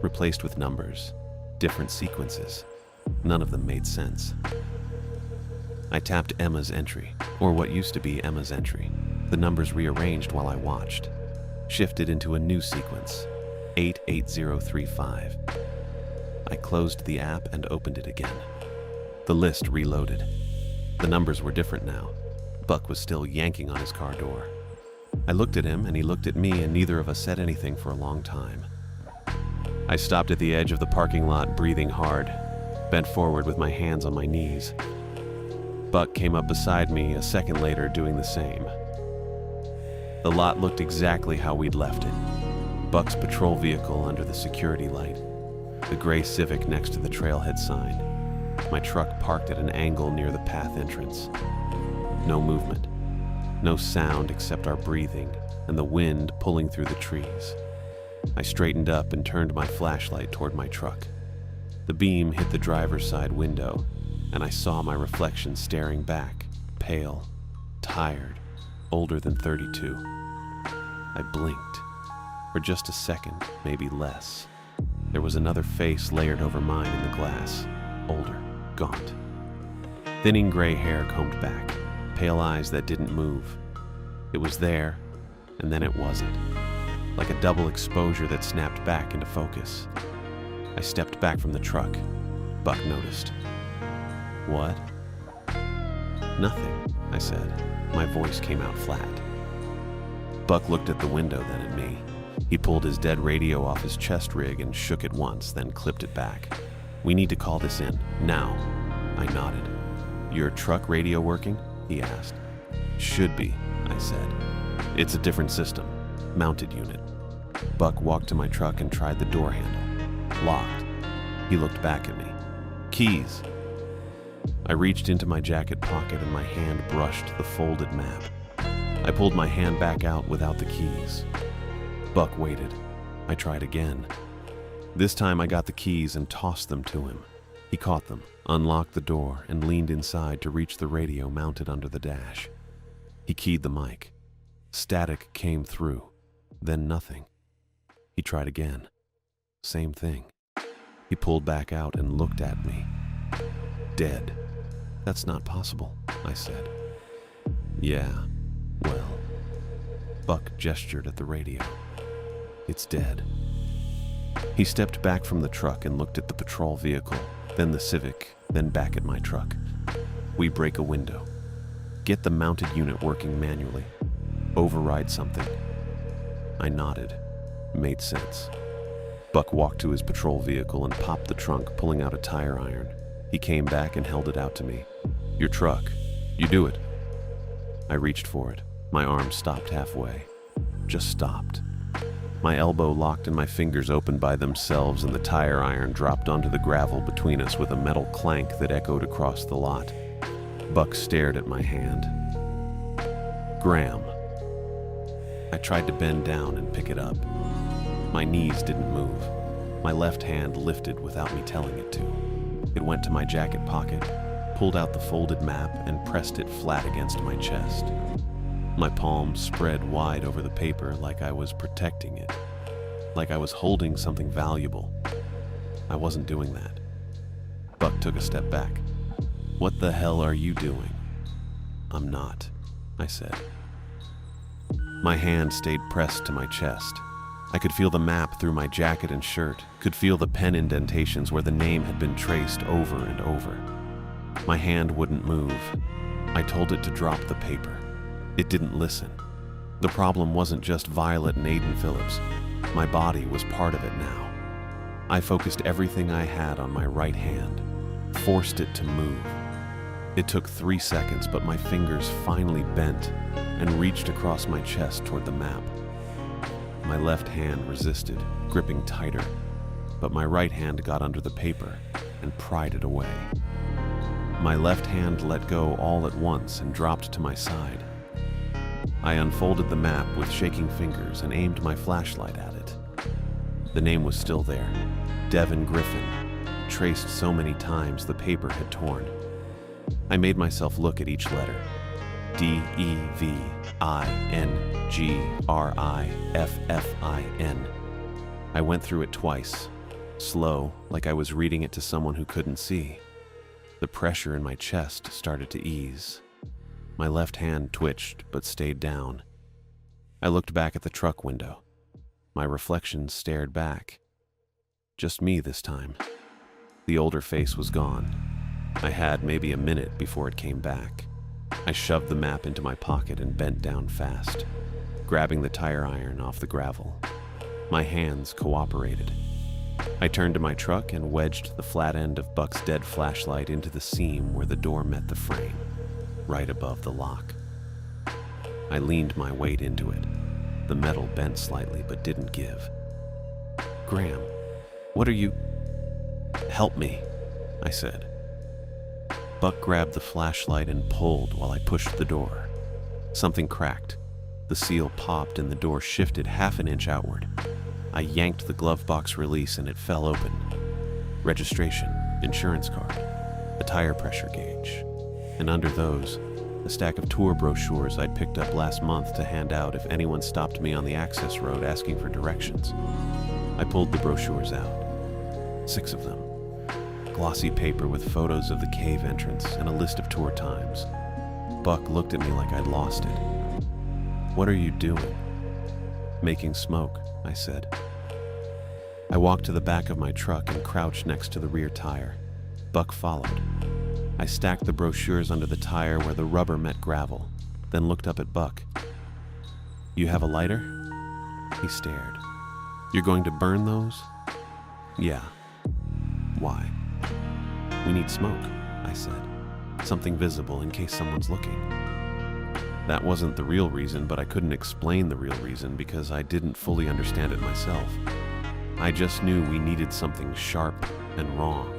Replaced with numbers, different sequences. None of them made sense. I tapped Emma's entry, or what used to be Emma's entry. The numbers rearranged while I watched. Shifted into a new sequence, 88035. I closed the app and opened it again. The list reloaded. The numbers were different now. Buck was still yanking on his car door. I looked at him and he looked at me, and neither of us said anything for a long time. I stopped at the edge of the parking lot, breathing hard, bent forward with my hands on my knees. Buck came up beside me a second later doing the same. The lot looked exactly how we'd left it. Buck's patrol vehicle under the security light, the gray Civic next to the trailhead sign, my truck parked at an angle near the path entrance. No movement, no sound except our breathing and the wind pulling through the trees. I straightened up and turned my flashlight toward my truck. The beam hit the driver's side window, and I saw my reflection staring back, pale, tired, older than 32. I blinked. For just a second, maybe less. There was another face layered over mine in the glass, older, gaunt. Thinning gray hair combed back, pale eyes that didn't move. It was there, and then it wasn't. Like a double exposure that snapped back into focus. I stepped back from the truck. Buck noticed. "What?" "Nothing," I said. My voice came out flat. Buck looked at the window, then at me. He pulled his dead radio off his chest rig and shook it once, then clipped it back. "We need to call this in, now." I nodded. "Your truck radio working?" he asked. "Should be," I said. "It's a different system. Mounted unit." Buck walked to my truck and tried the door handle. Locked. He looked back at me. "Keys." I reached into my jacket pocket and my hand brushed the folded map. I pulled my hand back out without the keys. Buck waited. I tried again. This time I got the keys and tossed them to him. He caught them, unlocked the door, and leaned inside to reach the radio mounted under the dash. He keyed the mic. Static came through, then nothing. He tried again. Same thing. He pulled back out and looked at me. "Dead." "That's not possible," I said. "Yeah, well." Buck gestured at the radio. "It's dead." He stepped back from the truck and looked at the patrol vehicle, then the Civic, then back at my truck. "We break a window. Get the mounted unit working manually. Override something." I nodded. Made sense. Buck walked to his patrol vehicle and popped the trunk, pulling out a tire iron. He came back and held it out to me. "Your truck. You do it." I reached for it. My arm stopped halfway. Just stopped. My elbow locked and my fingers opened by themselves, and the tire iron dropped onto the gravel between us with a metal clank that echoed across the lot. Buck stared at my hand. "Graham." I tried to bend down and pick it up. My knees didn't move. My left hand lifted without me telling it to. It went to my jacket pocket, pulled out the folded map, and pressed it flat against my chest. My palms spread wide over the paper like I was protecting it, like I was holding something valuable. I wasn't doing that. Buck took a step back. "What the hell are you doing?" "I'm not," I said. My hand stayed pressed to my chest. I could feel the map through my jacket and shirt, could feel the pen indentations where the name had been traced over and over. My hand wouldn't move. I told it to drop the paper. It didn't listen. The problem wasn't just Violet and Aiden Phillips. My body was part of it now. I focused everything I had on my right hand, forced it to move. It took 3 seconds, but my fingers finally bent and reached across my chest toward the map. My left hand resisted, gripping tighter, but my right hand got under the paper and pried it away. My left hand let go all at once and dropped to my side. I unfolded the map with shaking fingers and aimed my flashlight at it. The name was still there, Devon Griffin, traced so many times the paper had torn. I made myself look at each letter. DEVINGRIFFIN. I went through it twice, slow, like I was reading it to someone who couldn't see. The pressure in my chest started to ease. My left hand twitched, but stayed down. I looked back at the truck window. My reflection stared back. Just me this time. The older face was gone. I had maybe a minute before it came back. I shoved the map into my pocket and bent down fast, grabbing the tire iron off the gravel. My hands cooperated. I turned to my truck and wedged the flat end of Buck's dead flashlight into the seam where the door met the frame. right above the lock. I leaned my weight into it. The metal bent slightly but didn't give. "Graham, what are you—" "Help me," I said. Buck grabbed the flashlight and pulled while I pushed the door. Something cracked. The seal popped and the door shifted half an inch outward. I yanked the glove box release and it fell open. Registration, insurance card, a tire pressure gauge, and under those, a stack of tour brochures I'd picked up last month to hand out if anyone stopped me on the access road asking for directions. I pulled the brochures out. 6 of them. Glossy paper with photos of the cave entrance and a list of tour times. Buck looked at me like I'd lost it. "What are you doing?" "Making smoke," I said. I walked to the back of my truck and crouched next to the rear tire. Buck followed. I stacked the brochures under the tire where the rubber met gravel, then looked up at Buck. "You have a lighter?" He stared. "You're going to burn those?" "Yeah." "Why?" "We need smoke," I said. "Something visible in case someone's looking." That wasn't the real reason, but I couldn't explain the real reason because I didn't fully understand it myself. I just knew we needed something sharp and wrong,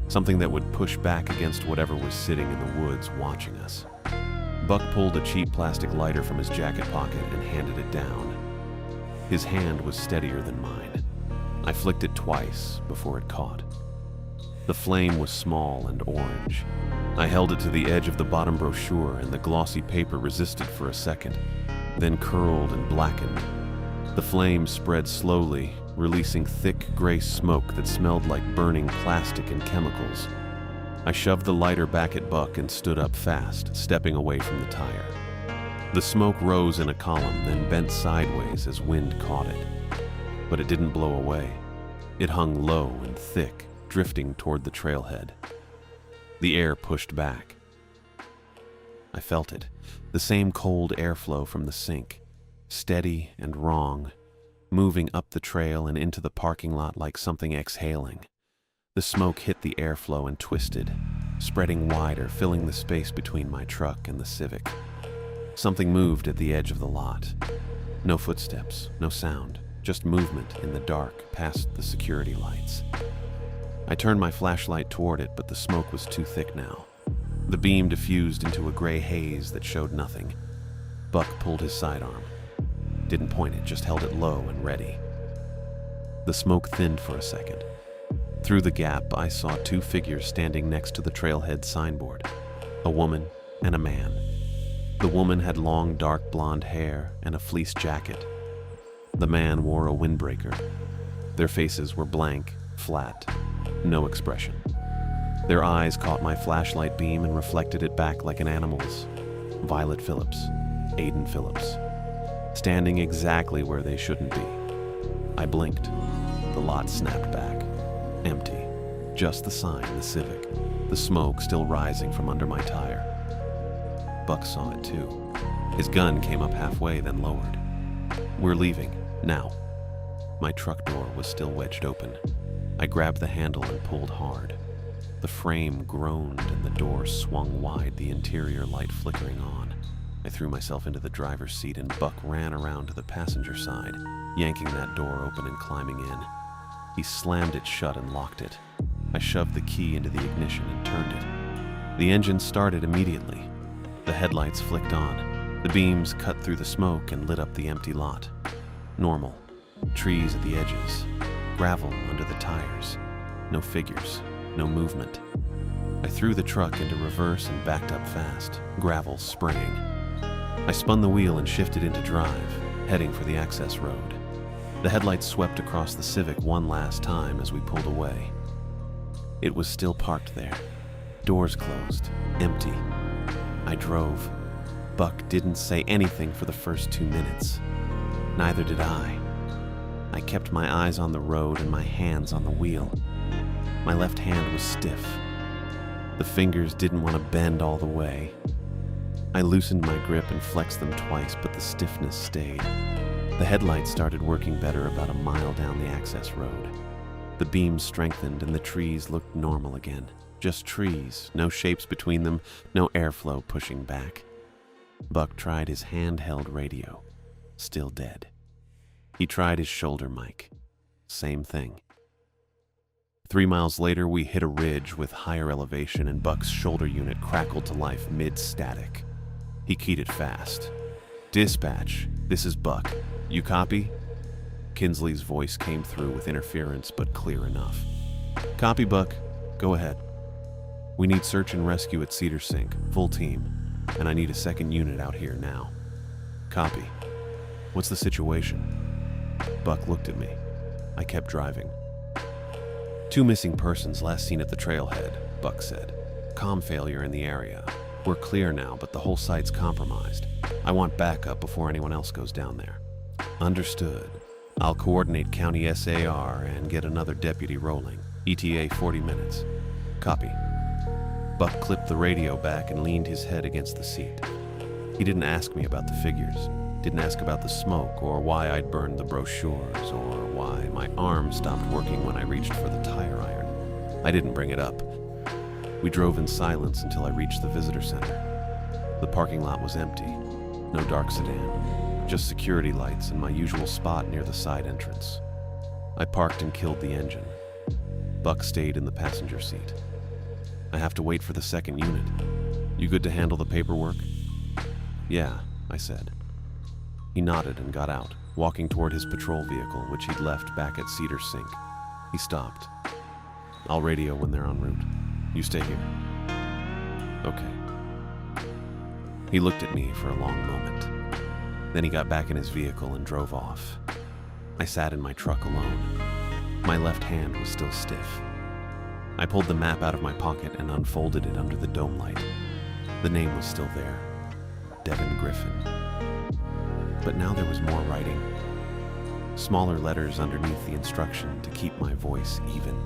something that would push back against whatever was sitting in the woods watching us. Buck pulled a cheap plastic lighter from his jacket pocket and handed it down. His hand was steadier than mine. I flicked it twice before it caught. The flame was small and orange. I held it to the edge of the bottom brochure and the glossy paper resisted for a second, then curled and blackened. The flame spread slowly, releasing thick gray smoke that smelled like burning plastic and chemicals. I shoved the lighter back at Buck and stood up fast, stepping away from the tire. The smoke rose in a column, then bent sideways as wind caught it. But it didn't blow away. It hung low and thick, drifting toward the trailhead. The air pushed back. I felt it, the same cold airflow from the sink, steady and wrong, moving up the trail and into the parking lot like something exhaling. The smoke hit the airflow and twisted, spreading wider, filling the space between my truck and the Civic. Something moved at the edge of the lot. No footsteps, no sound, just movement in the dark past the security lights. I turned my flashlight toward it, but the smoke was too thick now. The beam diffused into a gray haze that showed nothing. Buck pulled his sidearm. Didn't point it, just held it low and ready. The smoke thinned for a second. Through the gap, I saw 2 figures standing next to the trailhead signboard, a woman and a man. The woman had long, dark blonde hair and a fleece jacket. The man wore a windbreaker. Their faces were blank, flat, no expression. Their eyes caught my flashlight beam and reflected it back like an animal's. Violet Phillips, Aiden Phillips, standing exactly where they shouldn't be. I blinked. The lot snapped back. Empty. Just the sign, the Civic. The smoke still rising from under my tire. Buck saw it too. His gun came up halfway, then lowered. "We're leaving, now." My truck door was still wedged open. I grabbed the handle and pulled hard. The frame groaned and the door swung wide, the interior light flickering on. I threw myself into the driver's seat and Buck ran around to the passenger side, yanking that door open and climbing in. He slammed it shut and locked it. I shoved the key into the ignition and turned it. The engine started immediately. The headlights flicked on. The beams cut through the smoke and lit up the empty lot. Normal. Trees at the edges. Gravel under the tires. No figures. No movement. I threw the truck into reverse and backed up fast, gravel spraying. I spun the wheel and shifted into drive, heading for the access road. The headlights swept across the Civic one last time as we pulled away. It was still parked there. Doors closed, empty. I drove. Buck didn't say anything for the first 2 minutes. Neither did I. I kept my eyes on the road and my hands on the wheel. My left hand was stiff. The fingers didn't want to bend all the way. I loosened my grip and flexed them twice, but the stiffness stayed. The headlights started working better about a mile down the access road. The beams strengthened and the trees looked normal again, Just trees, no shapes between them, no airflow pushing back. Buck tried his handheld radio. Still dead. He tried his shoulder mic. Same thing. 3 miles later, we hit a ridge with higher elevation and Buck's shoulder unit crackled to life mid-static. He keyed it fast. "Dispatch, this is Buck. You copy?" Kinsley's voice came through with interference, but clear enough. "Copy, Buck. Go ahead. We need search and rescue at Cedar Sink, full team, and I need a second unit out here now." "Copy. What's the situation?" Buck looked at me. I kept driving. "2 missing persons last seen at the trailhead," Buck said. "Comm failure in the area. We're clear now, but the whole site's compromised. I want backup before anyone else goes down there." "Understood. I'll coordinate County SAR and get another deputy rolling. ETA 40 minutes. Copy." Buck clipped the radio back and leaned his head against the seat. He didn't ask me about the figures, didn't ask about the smoke or why I'd burned the brochures or why my arm stopped working when I reached for the tire iron. I didn't bring it up. We drove in silence until I reached the visitor center. The parking lot was empty. No dark sedan, just security lights and my usual spot near the side entrance. I parked and killed the engine. Buck stayed in the passenger seat. "I have to wait for the second unit. You good to handle the paperwork?" "Yeah," I said. He nodded and got out, walking toward his patrol vehicle, which he'd left back at Cedar Sink. He stopped. "I'll radio when they're en route. You stay here." "Okay." He looked at me for a long moment. Then he got back in his vehicle and drove off. I sat in my truck alone. My left hand was still stiff. I pulled the map out of my pocket and unfolded it under the dome light. The name was still there. Devon Griffin. But now there was more writing. Smaller letters underneath the instruction to keep my voice even.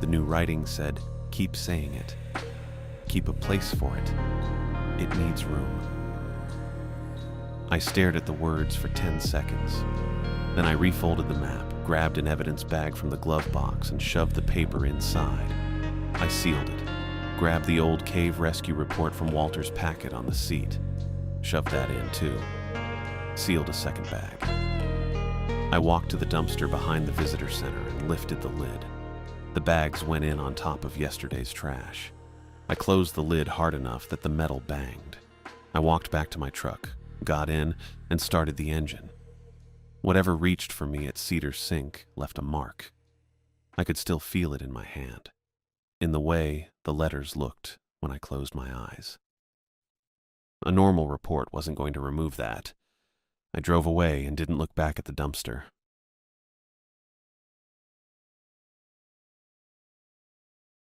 The new writing said, "Keep saying it. Keep a place for it. It needs room." I stared at the words for 10 seconds. Then I refolded the map, grabbed an evidence bag from the glove box, and shoved the paper inside. I sealed it, grabbed the old cave rescue report from Walter's packet on the seat, shoved that in too, sealed a second bag. I walked to the dumpster behind the visitor center and lifted the lid. The bags went in on top of yesterday's trash. I closed the lid hard enough that the metal banged. I walked back to my truck, got in, and started the engine. Whatever reached for me at Cedar Sink left a mark. I could still feel it in my hand, in the way the letters looked when I closed my eyes. A normal report wasn't going to remove that. I drove away and didn't look back at the dumpster.